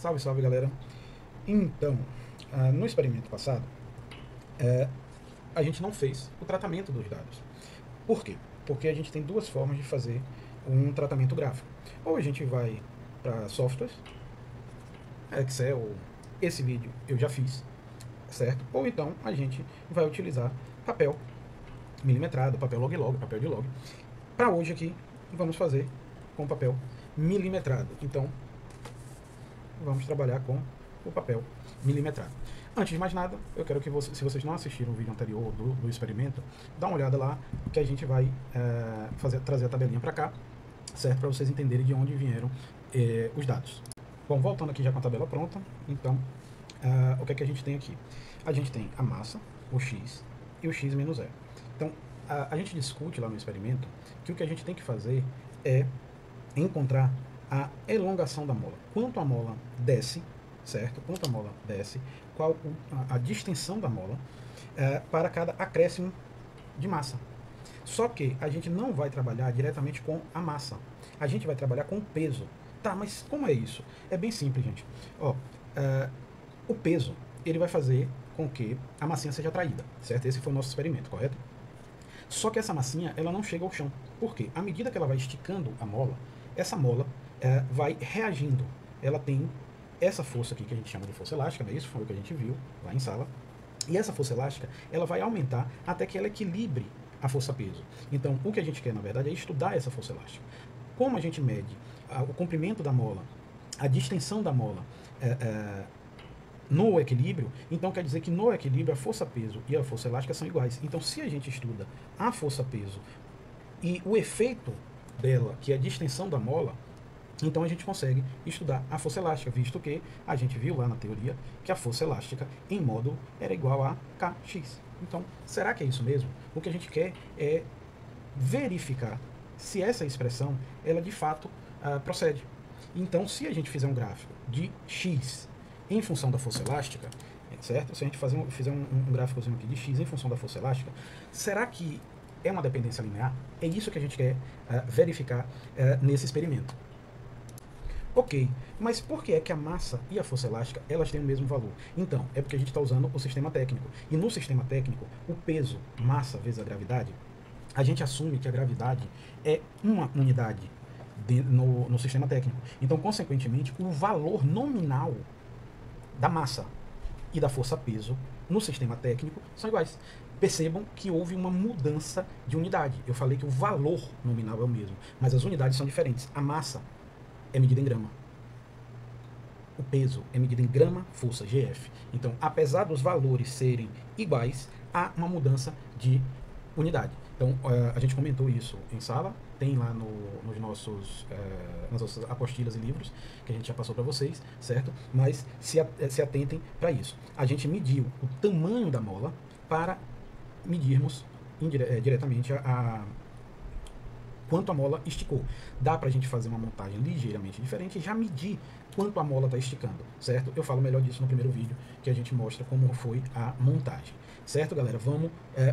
Salve, salve, galera. Então, no experimento passado, a gente não fez o tratamento dos dados. Por quê? Porque a gente tem duas formas de fazer um tratamento gráfico. Ou a gente vai para softwares, Excel, esse vídeo eu já fiz, certo? Ou então a gente vai utilizar papel milimetrado, papel log-log, papel de log. Para hoje aqui, vamos fazer com papel milimetrado. Então, vamos trabalhar com o papel milimetrado. Antes de mais nada, eu quero que se vocês não assistiram o vídeo anterior do experimento, dá uma olhada lá, que a gente vai trazer a tabelinha para cá, certo? Para vocês entenderem de onde vieram os dados. Bom, voltando aqui já com a tabela pronta, então, o que é que a gente tem aqui? A gente tem a massa, o x e o x menos zero. Então, a gente discute lá no experimento que o que a gente tem que fazer é encontrar a elongação da mola. Quanto a mola desce, certo? Quanto a mola desce, qual a distensão da mola para cada acréscimo de massa. Só que a gente não vai trabalhar diretamente com a massa. A gente vai trabalhar com o peso. Tá, mas como é isso? É bem simples, gente. Ó, o peso, ele vai fazer com que a massinha seja atraída, certo? Esse foi o nosso experimento, correto? Só que essa massinha, ela não chega ao chão. Por quê? À medida que ela vai esticando a mola, essa mola vai reagindo. Ela tem essa força aqui que a gente chama de força elástica, né? Isso foi o que a gente viu lá em sala. E essa força elástica, ela vai aumentar até que ela equilibre a força-peso. Então, o que a gente quer, na verdade, é estudar essa força elástica. Como a gente mede o comprimento da mola, a distensão da mola no equilíbrio, então quer dizer que no equilíbrio a força-peso e a força elástica são iguais. Então, se a gente estuda a força-peso e o efeito dela, que é a distensão da mola, então a gente consegue estudar a força elástica, visto que a gente viu lá na teoria que a força elástica em módulo era igual a Kx. Então, será que é isso mesmo? O que a gente quer é verificar se essa expressão, ela de fato procede. Então, se a gente fizer um gráfico de x em função da força elástica, certo? Se a gente fizer um gráficozinho aqui de x em função da força elástica, será que é uma dependência linear? É isso que a gente quer verificar nesse experimento. Ok, mas por que é que a massa e a força elástica, elas têm o mesmo valor? Então, é porque a gente está usando o sistema técnico. E no sistema técnico, o peso, massa vezes a gravidade, a gente assume que a gravidade é uma unidade no sistema técnico. Então, consequentemente, o valor nominal da massa e da força-peso no sistema técnico são iguais. Percebam que houve uma mudança de unidade. Eu falei que o valor nominal é o mesmo, mas as unidades são diferentes. A massa é medida em grama. O peso é medido em grama-força, GF. Então, apesar dos valores serem iguais, há uma mudança de unidade. Então, a gente comentou isso em sala, tem lá nas nossas apostilas e livros, que a gente já passou para vocês, certo? Mas se atentem para isso. A gente mediu o tamanho da mola para medirmos diretamente quanto a mola esticou. Dá para a gente fazer uma montagem ligeiramente diferente e já medir quanto a mola está esticando, certo? Eu falo melhor disso no primeiro vídeo, que a gente mostra como foi a montagem. Certo, galera? Vamos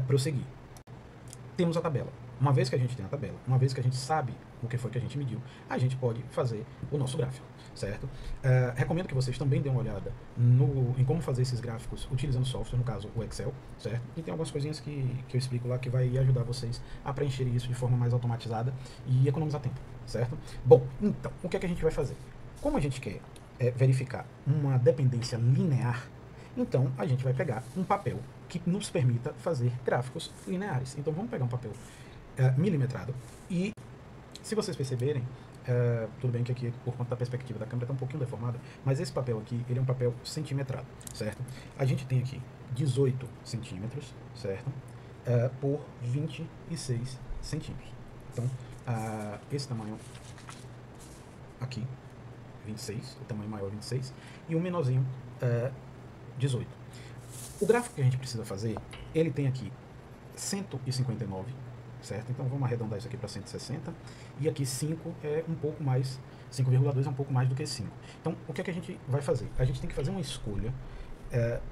prosseguir. Temos a tabela. Uma vez que a gente tem a tabela, uma vez que a gente sabe o que foi que a gente mediu, a gente pode fazer o nosso gráfico, certo? Recomendo que vocês também dêem uma olhada em como fazer esses gráficos utilizando software, no caso o Excel, certo? E tem algumas coisinhas que eu explico lá que vai ajudar vocês a preencher isso de forma mais automatizada e economizar tempo, certo? Bom, então, o que é que a gente vai fazer? Como a gente quer verificar uma dependência linear, então a gente vai pegar um papel que nos permita fazer gráficos lineares. Então vamos pegar um papel milimetrado e, se vocês perceberem, tudo bem que aqui por conta da perspectiva da câmera está um pouquinho deformada, mas esse papel aqui, ele é um papel centimetrado, certo? A gente tem aqui 18 centímetros, certo? Por 26 centímetros. Então, esse tamanho aqui, 26, o tamanho maior 26, e o menorzinho 18. O gráfico que a gente precisa fazer, ele tem aqui 159, certo? Então vamos arredondar isso aqui para 160, e aqui 5 é um pouco mais, 5,2 é um pouco mais do que 5. Então, o que é que a gente vai fazer? A gente tem que fazer uma escolha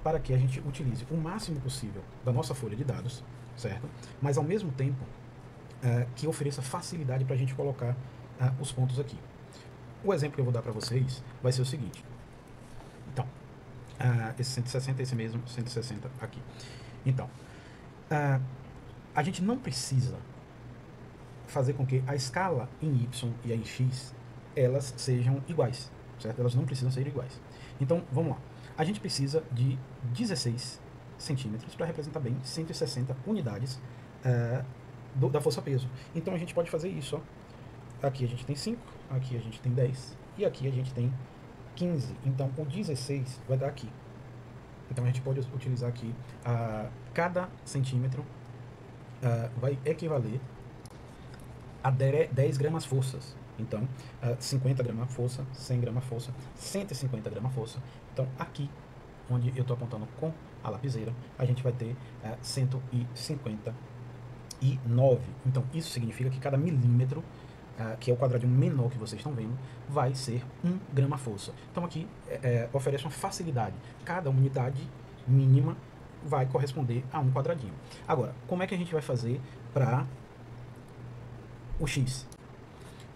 para que a gente utilize o máximo possível da nossa folha de dados, certo? Mas ao mesmo tempo que ofereça facilidade para a gente colocar os pontos aqui. O exemplo que eu vou dar para vocês vai ser o seguinte. esse 160 esse mesmo 160 aqui. Então, uh, a gente não precisa fazer com que a escala em Y e a em X, elas sejam iguais, certo? Elas não precisam ser iguais. Então, vamos lá. A gente precisa de 16 centímetros para representar bem 160 unidades da força-peso. Então, a gente pode fazer isso, ó. Aqui a gente tem 5, aqui a gente tem 10 e aqui a gente tem 15. Então, o 16 vai dar aqui. Então, a gente pode utilizar aqui cada centímetro vai equivaler a 10 gramas forças. Então, 50 gramas força, 100 gramas força, 150 gramas força. Então, aqui, onde eu estou apontando com a lapiseira, a gente vai ter 159. Então, isso significa que cada milímetro, que é o quadradinho menor que vocês estão vendo, vai ser 1 grama força. Então, aqui oferece uma facilidade. Cada unidade mínima vai corresponder a um quadradinho. Agora, como é que a gente vai fazer para o X?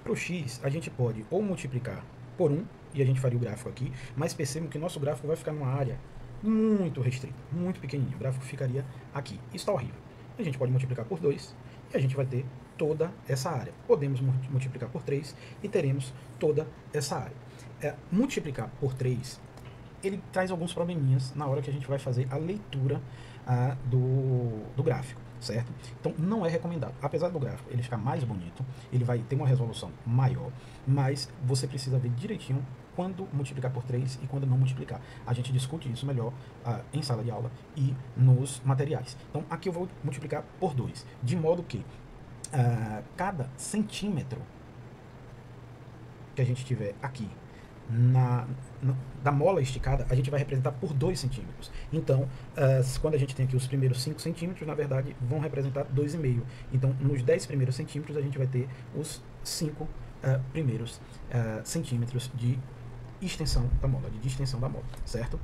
Para o X, a gente pode ou multiplicar por 1, e a gente faria o gráfico aqui, mas percebam que nosso gráfico vai ficar numa área muito restrita, muito pequenininha. O gráfico ficaria aqui. Isso está horrível. A gente pode multiplicar por 2 e a gente vai ter toda essa área. Podemos multiplicar por 3 e teremos toda essa área. Multiplicar por 3, ele traz alguns probleminhas na hora que a gente vai fazer a leitura do gráfico, certo? Então não é recomendado. Apesar do gráfico ele ficar mais bonito, ele vai ter uma resolução maior, mas você precisa ver direitinho quando multiplicar por 3 e quando não multiplicar. A gente discute isso melhor em sala de aula e nos materiais. Então aqui eu vou multiplicar por 2, de modo que cada centímetro que a gente tiver aqui da mola esticada, a gente vai representar por 2 centímetros. Então, quando a gente tem aqui os primeiros 5 centímetros, na verdade, vão representar 2,5. Então, nos 10 primeiros centímetros, a gente vai ter os 5 primeiros centímetros de extensão da mola, de distensão da mola, certo?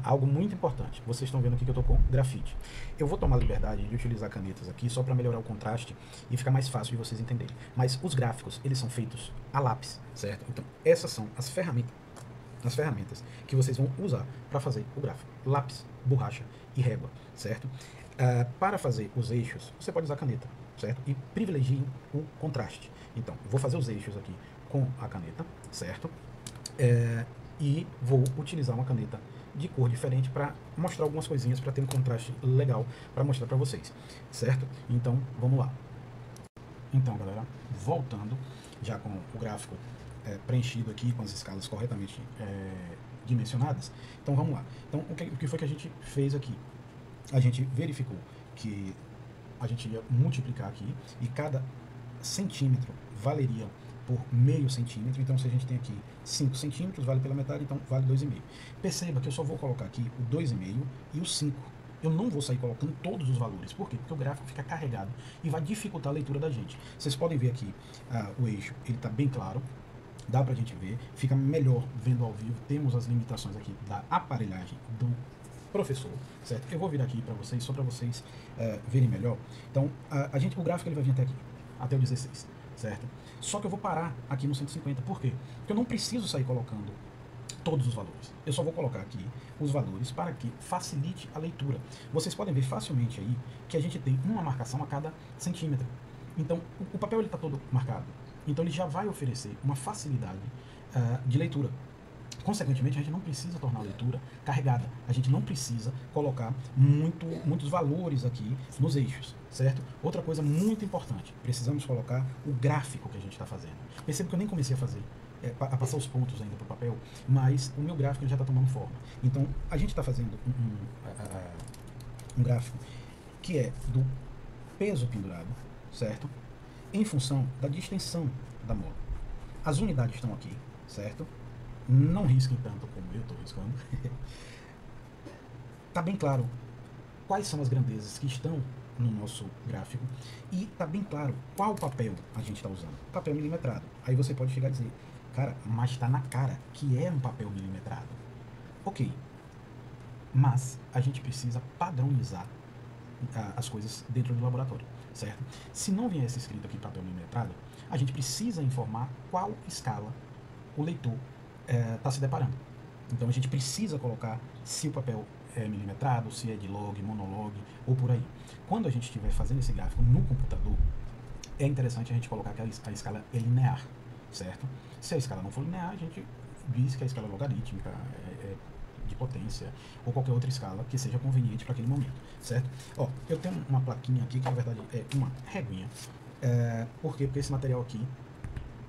Algo muito importante. Vocês estão vendo aqui que eu estou com grafite. Eu vou tomar a liberdade de utilizar canetas aqui só para melhorar o contraste e ficar mais fácil de vocês entenderem. Mas os gráficos, eles são feitos a lápis, certo? Então, essas são as ferramentas que vocês vão usar para fazer o gráfico. Lápis, borracha e régua, certo? Para fazer os eixos, você pode usar caneta, certo? E privilegie o contraste. Então, vou fazer os eixos aqui com a caneta, certo? E vou utilizar uma caneta de cor diferente para mostrar algumas coisinhas, para ter um contraste legal para mostrar para vocês, certo? Então, vamos lá. Então, galera, voltando, já com o gráfico preenchido aqui, com as escalas corretamente dimensionadas, então vamos lá. Então, o que foi que a gente fez aqui? A gente verificou que a gente ia multiplicar aqui e cada centímetro valeria por meio centímetro. Então, se a gente tem aqui 5 centímetros, vale pela metade, então vale 2,5. Perceba que eu só vou colocar aqui o 2,5 e o 5. Eu não vou sair colocando todos os valores. Por quê? Porque o gráfico fica carregado e vai dificultar a leitura da gente. Vocês podem ver aqui o eixo, ele está bem claro, dá pra gente ver, fica melhor vendo ao vivo. Temos as limitações aqui da aparelhagem do professor, certo? Eu vou vir aqui para vocês, só para vocês verem melhor. Então, o gráfico ele vai vir até aqui, até o 16, certo? Só que eu vou parar aqui no 150, por quê? Porque eu não preciso sair colocando todos os valores. Eu só vou colocar aqui os valores para que facilite a leitura. Vocês podem ver facilmente aí que a gente tem uma marcação a cada centímetro. Então, o papel ele está todo marcado. Então, ele já vai oferecer uma facilidade de leitura. Consequentemente, a gente não precisa tornar a leitura carregada. A gente não precisa colocar muitos valores aqui nos eixos, certo? Outra coisa muito importante, precisamos colocar o gráfico que a gente está fazendo. Perceba que eu nem comecei a fazer, a passar os pontos ainda para o papel, mas o meu gráfico já está tomando forma. Então, a gente está fazendo um gráfico que é do peso pendurado, certo? Em função da distensão da mola. As unidades estão aqui, certo? Não risquem tanto como eu estou riscando. Está bem claro quais são as grandezas que estão no nosso gráfico e está bem claro qual papel a gente está usando. Papel milimetrado. Aí você pode chegar a dizer, cara, mas está na cara que é um papel milimetrado. Ok, mas a gente precisa padronizar as coisas dentro do laboratório, certo? Se não viesse escrito aqui papel milimetrado, a gente precisa informar qual escala o leitor está se deparando. Então a gente precisa colocar se o papel é milimetrado, se é de log, monolog ou por aí. Quando a gente estiver fazendo esse gráfico no computador, é interessante a gente colocar que a escala é linear, certo? Se a escala não for linear, a gente diz que a escala é logarítmica, de potência, ou qualquer outra escala que seja conveniente para aquele momento, certo? Ó, eu tenho uma plaquinha aqui que na verdade é uma reguinha. Por quê? Porque esse material aqui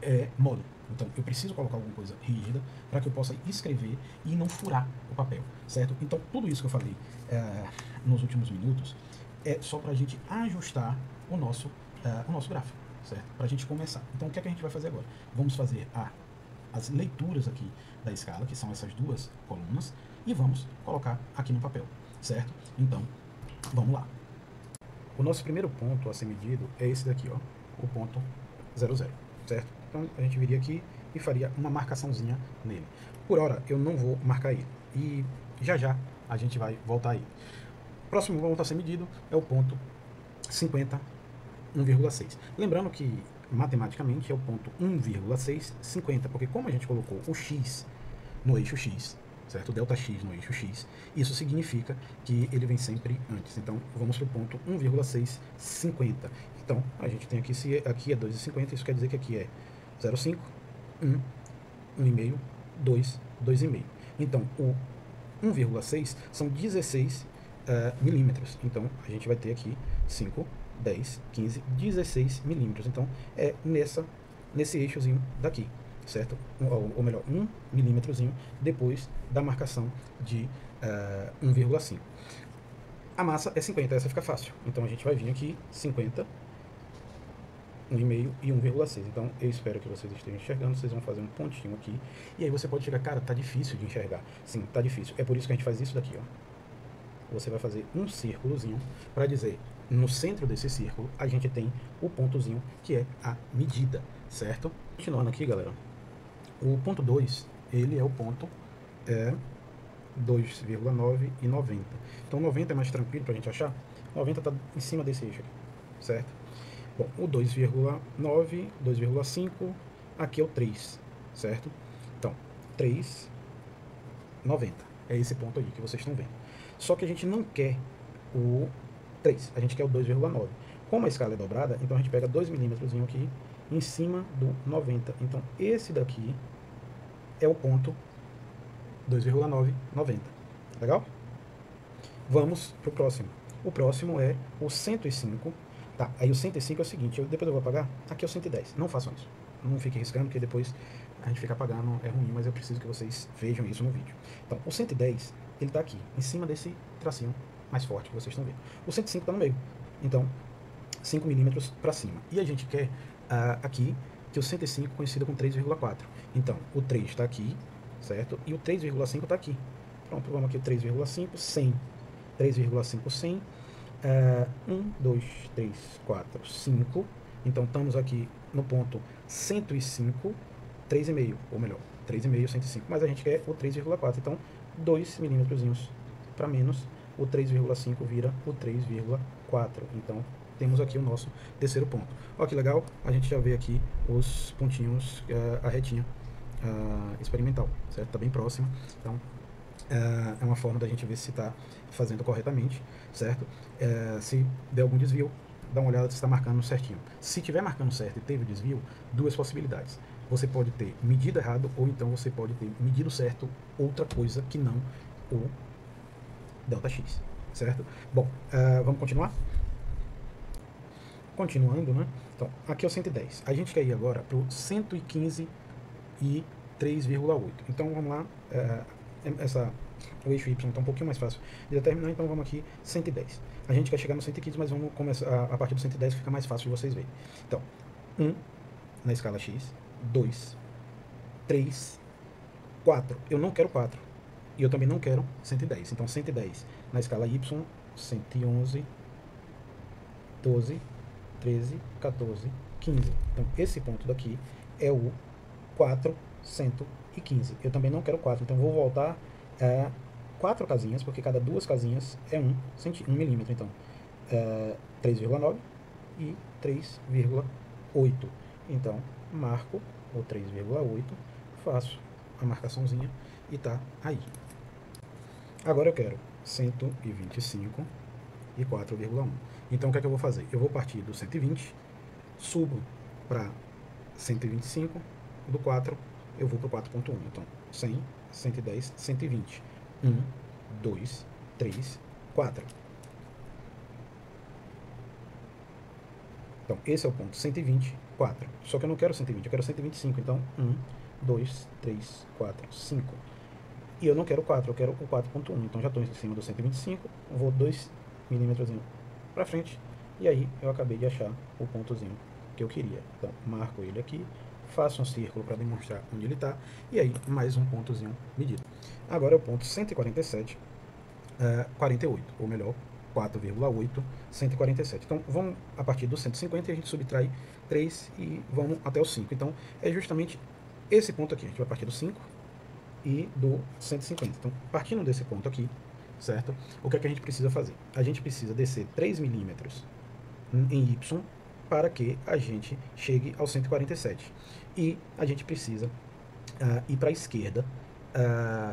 é mole. Então eu preciso colocar alguma coisa rígida para que eu possa escrever e não furar o papel, certo? Então tudo isso que eu falei nos últimos minutos é só para a gente ajustar o nosso gráfico, certo? Para a gente começar. Então o que é que a gente vai fazer agora? Vamos fazer as leituras aqui da escala, que são essas duas colunas, e vamos colocar aqui no papel, certo? Então, vamos lá. O nosso primeiro ponto a ser medido é esse daqui, ó, o ponto 00, certo? Então, a gente viria aqui e faria uma marcaçãozinha nele. Por hora, eu não vou marcar ele. E já já a gente vai voltar aí. O próximo ponto a ser medido é o ponto 50, 1,6. Lembrando que matematicamente é o ponto 1,650, porque como a gente colocou o x no eixo x, certo? O ΔX no eixo x, isso significa que ele vem sempre antes. Então, vamos para o ponto 1,650. Então, a gente tem aqui, se aqui é 2,50, isso quer dizer que aqui é 0,5, 1, 1,5, 2, 2,5. Então, o 1,6 são 16 milímetros. Então, a gente vai ter aqui 5, 10, 15, 16 milímetros. Então, é nesse eixozinho daqui, certo? Ou melhor, 1 milímetrozinho depois da marcação de 1,5. A massa é 50, essa fica fácil. Então, a gente vai vir aqui 50, 1,5 e 1,6. Então, eu espero que vocês estejam enxergando. Vocês vão fazer um pontinho aqui. E aí você pode chegar, cara, tá difícil de enxergar. Sim, tá difícil. É por isso que a gente faz isso daqui, ó. Você vai fazer um círculozinho para dizer, no centro desse círculo, a gente tem o pontozinho que é a medida, certo? Continuando aqui, galera. O ponto 2, ele é o ponto 2,9 e 90. Então, 90 é mais tranquilo para a gente achar. 90 está em cima desse eixo aqui, certo? Bom, o 2,9, 2,5, aqui é o 3, certo? Então, 3,90. É esse ponto aí que vocês estão vendo. Só que a gente não quer o 3, a gente quer o 2,9. Como a escala é dobrada, então a gente pega 2 milímetros aqui em cima do 90. Então, esse daqui é o ponto 2,990. Legal? Vamos para o próximo. O próximo é o 105. Tá, aí o 105 é o seguinte, depois eu vou apagar, aqui é o 110. Não façam isso. Não fiquem riscando, porque depois a gente fica apagando, é ruim, mas eu preciso que vocês vejam isso no vídeo. Então, o 110, ele está aqui, em cima desse tracinho mais forte que vocês estão vendo. O 105 está no meio. Então, 5 milímetros para cima. E a gente quer aqui que o 105 coincida com 3,4. Então, o 3 está aqui, certo? E o 3,5 está aqui. Pronto, vamos aqui o 3,5, 100. 3,5, 100. 1, 2, 3, 4, 5. Então, estamos aqui no ponto 105, 3,5, ou melhor, 3,5, 105. Mas a gente quer o 3,4. Então, 2 milímetros para menos. O 3,5 vira o 3,4. Então, temos aqui o nosso terceiro ponto. Olha que legal, a gente já vê aqui os pontinhos, a retinha experimental, certo? Está bem próximo. Então, é uma forma da gente ver se está fazendo corretamente, certo? Se der algum desvio, dá uma olhada se está marcando certinho. Se estiver marcando certo e teve desvio, duas possibilidades. Você pode ter medido errado, ou então você pode ter medido certo outra coisa que não o ΔX, certo? Bom, vamos continuar? Continuando, né? Então, aqui é o 110. A gente quer ir agora para o 115 e 3,8. Então, vamos lá. O eixo Y está um pouquinho mais fácil de determinar, então vamos aqui 110. A gente quer chegar no 115, mas vamos começar a partir do 110, fica mais fácil de vocês verem. Então, 1 na escala X, 2, 3, 4. Eu não quero 4. E eu também não quero 110. Então, 110 na escala Y, 111, 12, 13, 14, 15. Então, esse ponto daqui é o 415. Eu também não quero 4, então vou voltar a 4 casinhas, porque cada 2 casinhas é 1 milímetro. Então, 3,9 e 3,8. Então, marco o 3,8, faço a marcaçãozinha e está aí. Agora eu quero 125 e 4,1. Então o que é que eu vou fazer? Eu vou partir do 120, subo para 125, do 4 eu vou para o 4.1. Então 100, 110, 120. 1, 2, 3, 4. Então esse é o ponto 120, 4. Só que eu não quero 120, eu quero 125. Então 1, 2, 3, 4, 5. E eu não quero 4, eu quero o 4.1. Então já estou em cima do 125, vou 2 milímetros para frente, e aí eu acabei de achar o pontozinho que eu queria. Então marco ele aqui, faço um círculo para demonstrar onde ele está, e aí mais um pontozinho medido. Agora é o ponto 147, 48, ou melhor, 4,8, 147. Então vamos a partir do 150 e a gente subtrai 3 e vamos até o 5. Então é justamente esse ponto aqui, a gente vai partir do 5 e do 150. Então, partindo desse ponto aqui, certo? O que é que a gente precisa fazer? A gente precisa descer 3 milímetros em Y para que a gente chegue ao 147. E a gente precisa ir para a esquerda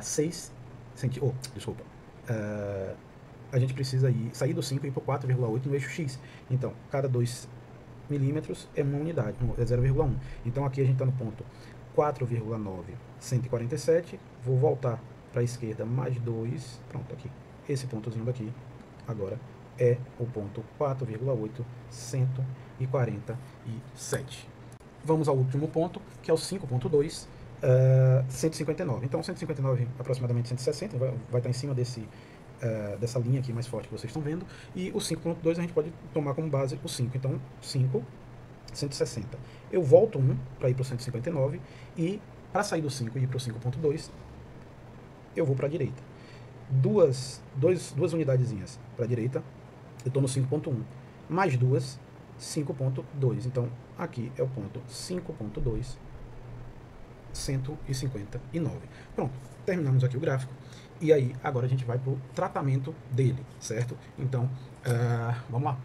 6 centímetros. Desculpa. A gente precisa sair do 5 e ir para o 4,8 no eixo X. Então, cada 2 milímetros é uma unidade, é 0,1. Então, aqui a gente está no ponto 4,9, 147, vou voltar para a esquerda mais 2, pronto, aqui, esse pontozinho daqui, agora é o ponto 4,8, 147. Vamos ao último ponto, que é o 5.2, 159. Então, 159, aproximadamente 160, vai estar em cima dessa linha aqui mais forte que vocês estão vendo, e o 5.2 a gente pode tomar como base o 5, então 5, 160. Eu volto 1 para ir para o 159 e para sair do 5 e ir para o 5.2 eu vou para a direita. Duas unidadezinhas para a direita, eu estou no 5.1, mais duas, 5.2. Então aqui é o ponto 5.2, 159. Pronto, terminamos aqui o gráfico. E aí agora a gente vai para o tratamento dele, certo? Então vamos lá.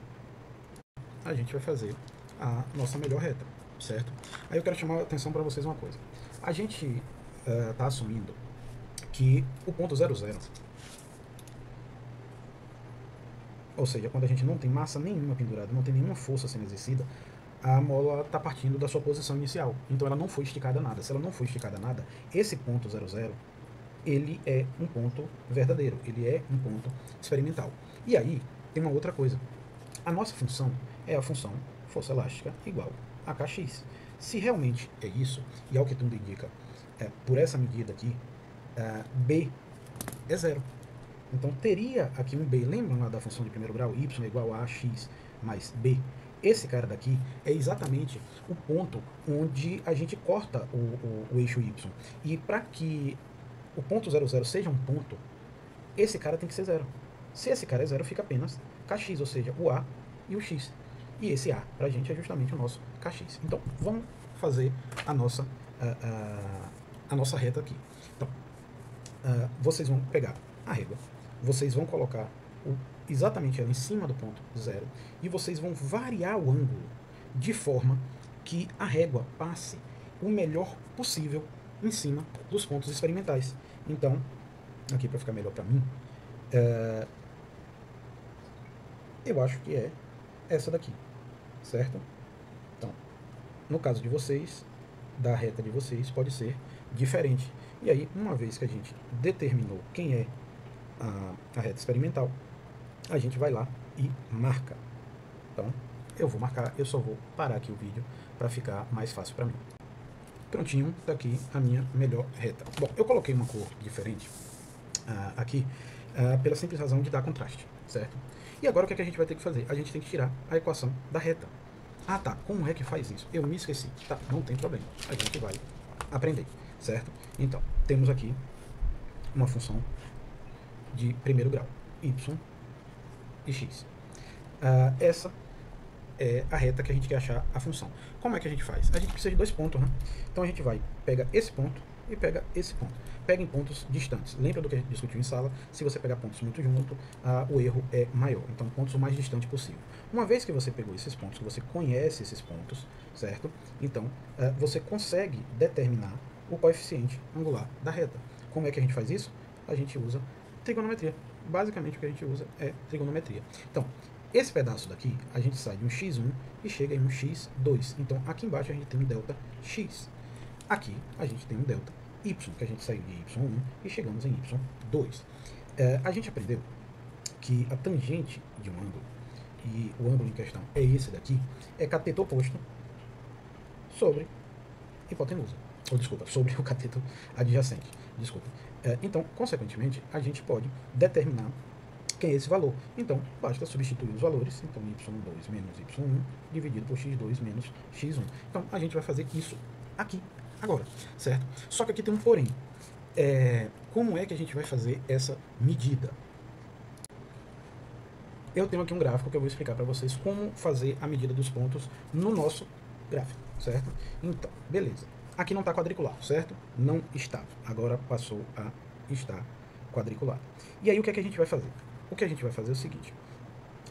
A gente vai fazer a nossa melhor reta, certo? Aí eu quero chamar a atenção para vocês uma coisa. A gente está assumindo que o ponto 00, ou seja, quando a gente não tem massa nenhuma pendurada, não tem nenhuma força sendo exercida, a mola está partindo da sua posição inicial. Então ela não foi esticada nada. Se ela não foi esticada nada, esse ponto 00, ele é um ponto verdadeiro, ele é um ponto experimental. E aí tem uma outra coisa. A nossa função é a função força elástica igual a Kx. Se realmente é isso, e ao que tudo indica, por essa medida aqui, B é zero. Então teria aqui um B, lembram lá da função de primeiro grau? Y é igual a x mais B. Esse cara daqui é exatamente o ponto onde a gente corta o eixo Y. E para que o ponto 00 seja um ponto, esse cara tem que ser zero. Se esse cara é zero, fica apenas Kx, ou seja, o A e o X. E esse A, pra gente, é justamente o nosso Kx. Então, vamos fazer a nossa reta aqui. Então, vocês vão pegar a régua, vocês vão colocar exatamente ela em cima do ponto zero, e vocês vão variar o ângulo de forma que a régua passe o melhor possível em cima dos pontos experimentais. Então, aqui para ficar melhor para mim, eu acho que é essa daqui, certo? Então, no caso de vocês, da reta de vocês, pode ser diferente. E aí, uma vez que a gente determinou quem é a reta experimental, a gente vai lá e marca. Então, eu vou marcar, eu só vou parar aqui o vídeo para ficar mais fácil para mim. Prontinho, tá aqui a minha melhor reta. Bom, eu coloquei uma cor diferente aqui pela simples razão de dar contraste, certo? E agora o que é que a gente vai ter que fazer? A gente tem que tirar a equação da reta. Ah tá, como é que faz isso? Eu me esqueci. Tá, não tem problema, a gente vai aprender, certo? Então, temos aqui uma função de primeiro grau, y e x. Essa é a reta que a gente quer achar a função. Como é que a gente faz? A gente precisa de dois pontos, né? Então a gente vai, pega esse ponto e pega esse ponto. Pega em pontos distantes. Lembra do que a gente discutiu em sala? Se você pegar pontos muito juntos, o erro é maior. Então, pontos o mais distante possível. Uma vez que você pegou esses pontos, que você conhece esses pontos, certo? Então, você consegue determinar o coeficiente angular da reta. Como é que a gente faz isso? A gente usa trigonometria. Basicamente o que a gente usa é trigonometria. Então, esse pedaço daqui, a gente sai de um x1 e chega em um x2. Então, aqui embaixo a gente tem um delta x. Aqui a gente tem um delta y, que a gente saiu de y1 e chegamos em y2. A gente aprendeu que a tangente de um ângulo, e o ângulo em questão é esse daqui, é cateto oposto sobre hipotenusa. Ou, desculpa, sobre o cateto adjacente. Desculpa. Então, consequentemente, a gente pode determinar que é esse valor. Então, basta substituir os valores. Então, y2 menos y1 dividido por x2 menos x1. Então, a gente vai fazer isso aqui, agora, certo? Só que aqui tem um porém. Como é que a gente vai fazer essa medida? Eu tenho aqui um gráfico que eu vou explicar para vocês como fazer a medida dos pontos no nosso gráfico, certo? Então, beleza. Aqui não está quadriculado, certo? Não estava. Agora passou a estar quadriculado. E aí o que é que a gente vai fazer? O que a gente vai fazer é o seguinte.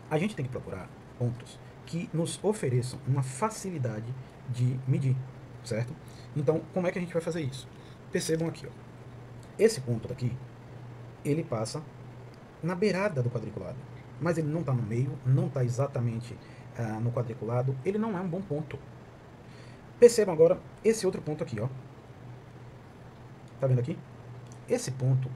A gente tem que procurar pontos que nos ofereçam uma facilidade de medir, certo? Então, como é que a gente vai fazer isso? Percebam aqui, ó. Esse ponto daqui, ele passa na beirada do quadriculado. Mas ele não está no meio, não está exatamente no quadriculado, ele não é um bom ponto. Percebam agora esse outro ponto aqui, ó. Tá vendo aqui? Esse ponto,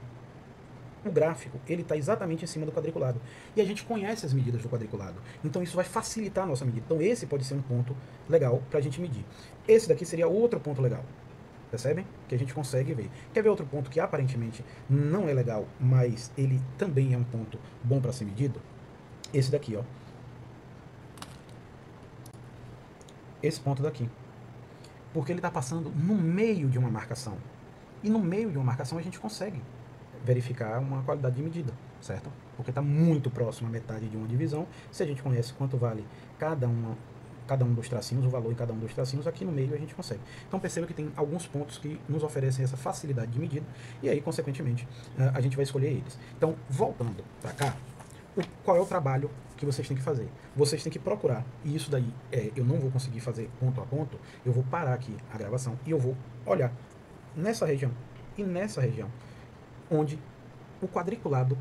o gráfico, ele está exatamente em cima do quadriculado. E a gente conhece as medidas do quadriculado. Então isso vai facilitar a nossa medida. Então esse pode ser um ponto legal para a gente medir. Esse daqui seria outro ponto legal. Percebem? Que a gente consegue ver. Quer ver outro ponto que aparentemente não é legal, mas ele também é um ponto bom para ser medido? Esse daqui, ó. Esse ponto daqui. Porque ele está passando no meio de uma marcação. E no meio de uma marcação a gente consegue verificar uma qualidade de medida, certo? Porque está muito próximo à metade de uma divisão. Se a gente conhece quanto vale cada um dos tracinhos, o valor em cada um dos tracinhos, aqui no meio a gente consegue. Então perceba que tem alguns pontos que nos oferecem essa facilidade de medida e aí, consequentemente, a gente vai escolher eles. Então, voltando para cá, qual é o trabalho que vocês têm que fazer? Vocês têm que procurar, e isso daí eu não vou conseguir fazer ponto a ponto, eu vou parar aqui a gravação e eu vou olhar nessa região e nessa região onde o quadriculado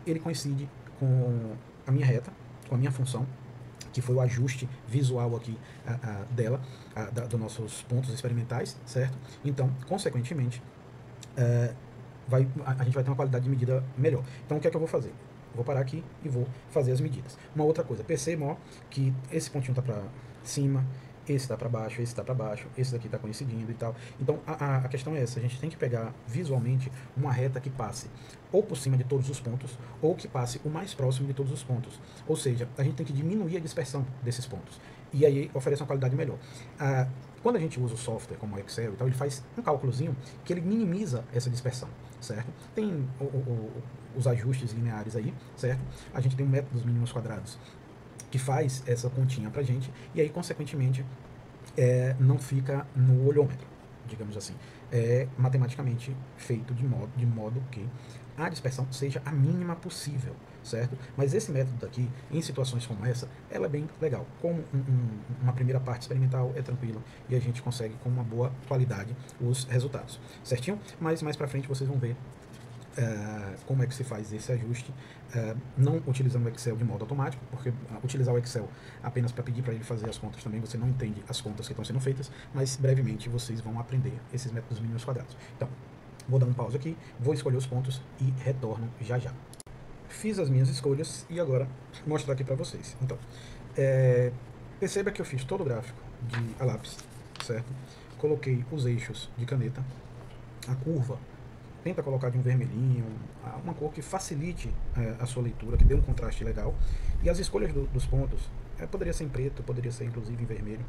ele coincide com a minha reta, com a minha função, que foi o ajuste visual aqui dela, dos nossos pontos experimentais, certo? Então, consequentemente, a gente vai ter uma qualidade de medida melhor. Então, o que é que eu vou fazer? Vou parar aqui e vou fazer as medidas. Uma outra coisa, percebam, ó, que esse pontinho está para cima, esse está para baixo, esse está para baixo, esse daqui está coincidindo e tal. Então, a questão é essa, a gente tem que pegar visualmente uma reta que passe ou por cima de todos os pontos, ou que passe o mais próximo de todos os pontos. Ou seja, a gente tem que diminuir a dispersão desses pontos. E aí oferece uma qualidade melhor. Quando a gente usa o software como o Excel e tal, ele faz um cálculozinho que ele minimiza essa dispersão, certo? Tem os ajustes lineares aí, certo? A gente tem um método dos mínimos quadrados que faz essa continha pra gente, e aí, consequentemente, não fica no olhômetro, digamos assim. É matematicamente feito de modo que a dispersão seja a mínima possível, certo? Mas esse método daqui, em situações como essa, ela é bem legal. Como uma primeira parte experimental é tranquila e a gente consegue com uma boa qualidade os resultados, certinho? Mas mais pra frente vocês vão ver como é que se faz esse ajuste, não utilizando o Excel de modo automático, porque utilizar o Excel apenas para pedir para ele fazer as contas também, você não entende as contas que estão sendo feitas, mas brevemente vocês vão aprender esses métodos mínimos quadrados. Então, vou dar um pause aqui, vou escolher os pontos e retorno já já. Fiz as minhas escolhas e agora vou mostrar aqui para vocês. Então, perceba que eu fiz todo o gráfico a lápis, certo? Coloquei os eixos de caneta, a curva, tenta colocar de um vermelhinho, uma cor que facilite a sua leitura, que dê um contraste legal. E as escolhas dos pontos, poderia ser em preto, poderia ser inclusive em vermelho.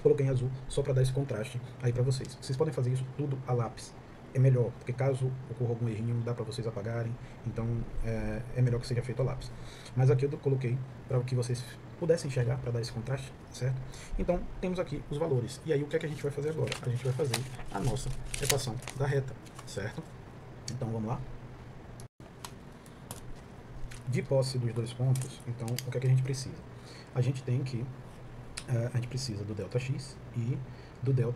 Coloquei em azul, só para dar esse contraste aí para vocês. Vocês podem fazer isso tudo a lápis. É melhor, porque caso ocorra algum errinho, dá para vocês apagarem. Então, é melhor que seja feito a lápis. Mas aqui eu coloquei para que vocês pudessem enxergar, para dar esse contraste, certo? Então, temos aqui os valores. E aí, o que é que a gente vai fazer agora? A gente vai fazer a nossa equação da reta, certo? Então, vamos lá. De posse dos dois pontos, então, o que é que a gente precisa? A gente tem que... a gente precisa do ΔX e do ΔY.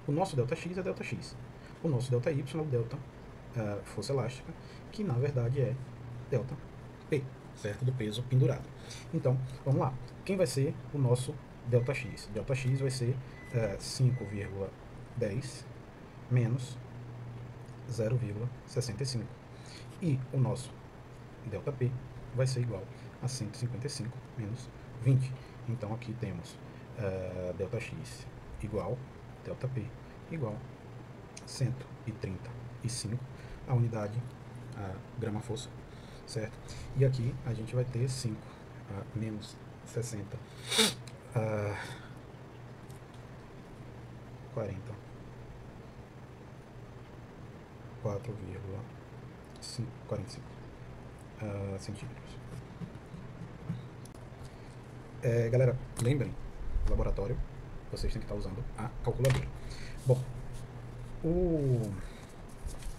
O nosso ΔX é ΔX. O nosso ΔY é o delta força elástica, que na verdade é ΔP, certo? Do peso pendurado. Então, vamos lá. Quem vai ser o nosso ΔX? ΔX vai ser 5,10 menos 0,65. E o nosso ΔP vai ser igual a 155 menos 20. Então aqui temos ΔX igual ΔP igual 135, a unidade grama-força, certo? E aqui a gente vai ter 5 menos 60, 40, 4,45 centímetros. Galera, lembrem, no laboratório vocês têm que estar usando a calculadora. Bom, o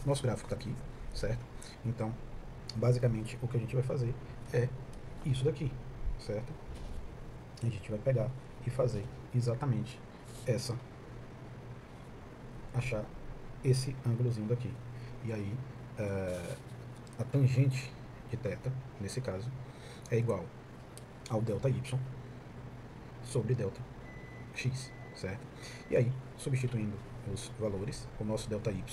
nosso gráfico está aqui, certo? Então, basicamente, o que a gente vai fazer é isso daqui, certo? A gente vai pegar e fazer exatamente achar esse ângulozinho daqui. E aí, a tangente de θ, nesse caso, é igual ao ΔY sobre ΔX, certo? E aí, substituindo os valores, o nosso ΔY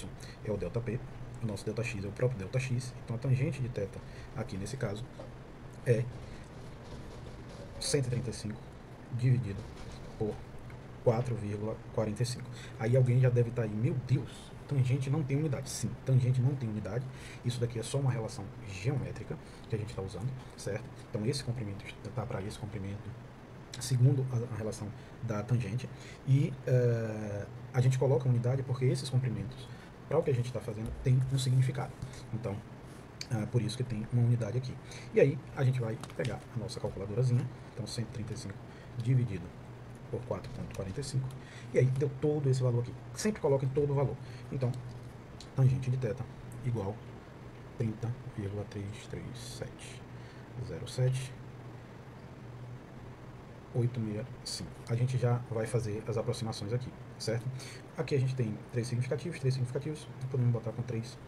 é o ΔP, o nosso ΔX é o próprio ΔX, então a tangente de θ aqui nesse caso é 135 dividido por 4,45. Aí alguém já deve estar aí, meu Deus, tangente não tem unidade. Sim, tangente não tem unidade. Isso daqui é só uma relação geométrica que a gente está usando, certo? Então esse comprimento está para esse comprimento segundo a relação da tangente, e a gente coloca unidade porque esses comprimentos, para o que a gente está fazendo, tem um significado. Então, por isso que tem uma unidade aqui. E aí, a gente vai pegar a nossa calculadorazinha, então 135 dividido por 4,45, e aí deu todo esse valor aqui. Sempre coloquem todo o valor. Então, tangente de θ igual 30,33707 865. A gente já vai fazer as aproximações aqui, certo? Aqui a gente tem três significativos, podemos botar com 3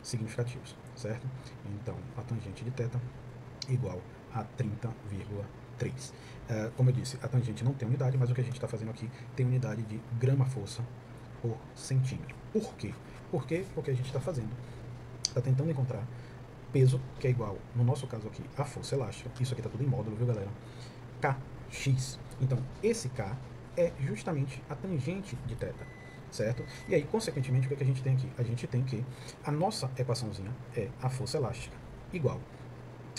significativos, certo? Então, a tangente de θ igual a 30,3. Como eu disse, a tangente não tem unidade, mas o que a gente está fazendo aqui tem unidade de grama-força por centímetro. Por quê? Porque a gente está tentando encontrar peso que é igual, no nosso caso aqui, a força elástica. Isso aqui está tudo em módulo, viu, galera? Kx. Então, esse K é justamente a tangente de θ, certo? E aí, consequentemente, o que a gente tem aqui? A gente tem que a nossa equaçãozinha é a força elástica igual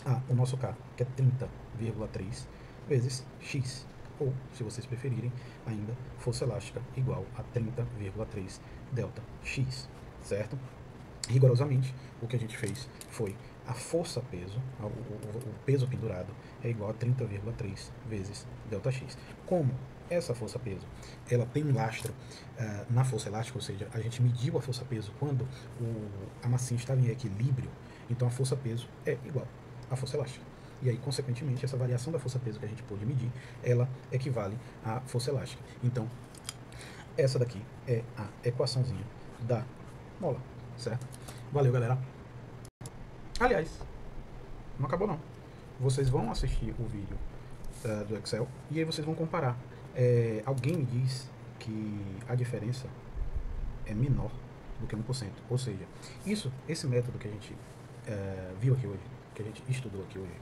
a o nosso K, que é 30,3 vezes x, ou, se vocês preferirem, ainda força elástica igual a 30,3 delta x, certo? Rigorosamente, o que a gente fez foi a força-peso, o peso pendurado é igual a 30,3 vezes ΔX. Como essa força-peso ela tem um lastro na força elástica, ou seja, a gente mediu a força-peso quando a massinha estava em equilíbrio, então a força-peso é igual à força elástica. E aí, consequentemente, essa variação da força-peso que a gente pôde medir, ela equivale à força elástica. Então, essa daqui é a equaçãozinha da mola, certo? Valeu, galera. Aliás, não acabou não. Vocês vão assistir o vídeo do Excel e aí vocês vão comparar. Alguém me diz que a diferença é menor do que 1%. Ou seja, esse método que a gente viu aqui hoje, que a gente estudou aqui hoje,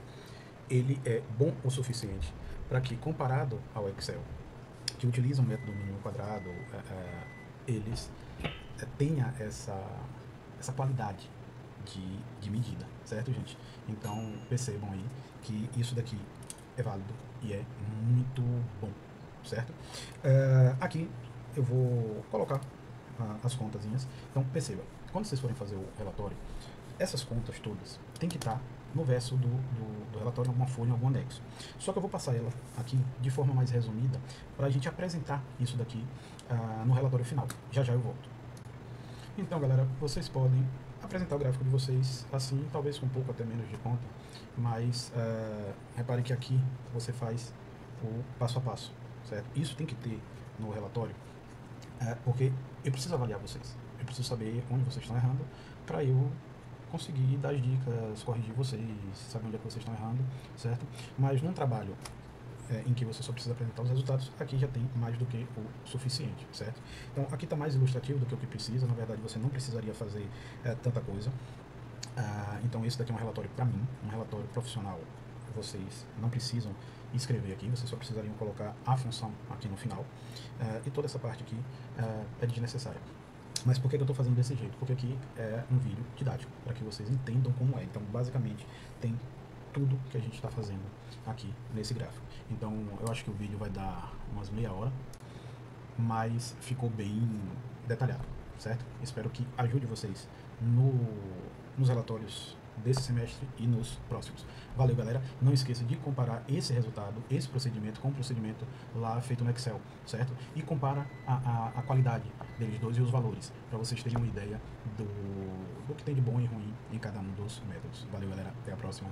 ele é bom o suficiente para que, comparado ao Excel, que utiliza o método mínimo quadrado, eles tenha essa qualidade de medida, certo, gente? Então, percebam aí que isso daqui é válido e é muito bom, certo? Aqui eu vou colocar as contazinhas. Então, perceba, quando vocês forem fazer o relatório, essas contas todas tem que estar no verso do relatório, em alguma folha, em algum anexo. Só que eu vou passar ela aqui de forma mais resumida para a gente apresentar isso daqui no relatório final. Já já eu volto. Então, galera, vocês podem apresentar o gráfico de vocês assim, talvez com um pouco até menos de conta, mas repare que aqui você faz o passo a passo, certo? Isso tem que ter no relatório, Porque eu preciso avaliar vocês. Eu preciso saber onde vocês estão errando para eu conseguir dar as dicas, corrigir vocês, saber onde é que vocês estão errando, certo? Mas num trabalho em que você só precisa apresentar os resultados, aqui já tem mais do que o suficiente, certo? Então aqui está mais ilustrativo do que o que precisa. Na verdade, você não precisaria fazer tanta coisa. Então esse daqui é um relatório para mim, um relatório profissional. Vocês não precisam escrever aqui, vocês só precisariam colocar a função aqui no final. E toda essa parte aqui é desnecessária. Mas por que eu estou fazendo desse jeito? Porque aqui é um vídeo didático, para que vocês entendam como é. Então, basicamente, tem tudo que a gente está fazendo aqui nesse gráfico. Então, eu acho que o vídeo vai dar umas meia hora, mas ficou bem detalhado, certo? Espero que ajude vocês nos relatórios desse semestre e nos próximos. Valeu, galera. Não esqueça de comparar esse resultado, esse procedimento com o procedimento lá feito no Excel, certo? E compara a qualidade deles dois e os valores, para vocês terem uma ideia do que tem de bom e ruim em cada um dos métodos. Valeu, galera. Até a próxima.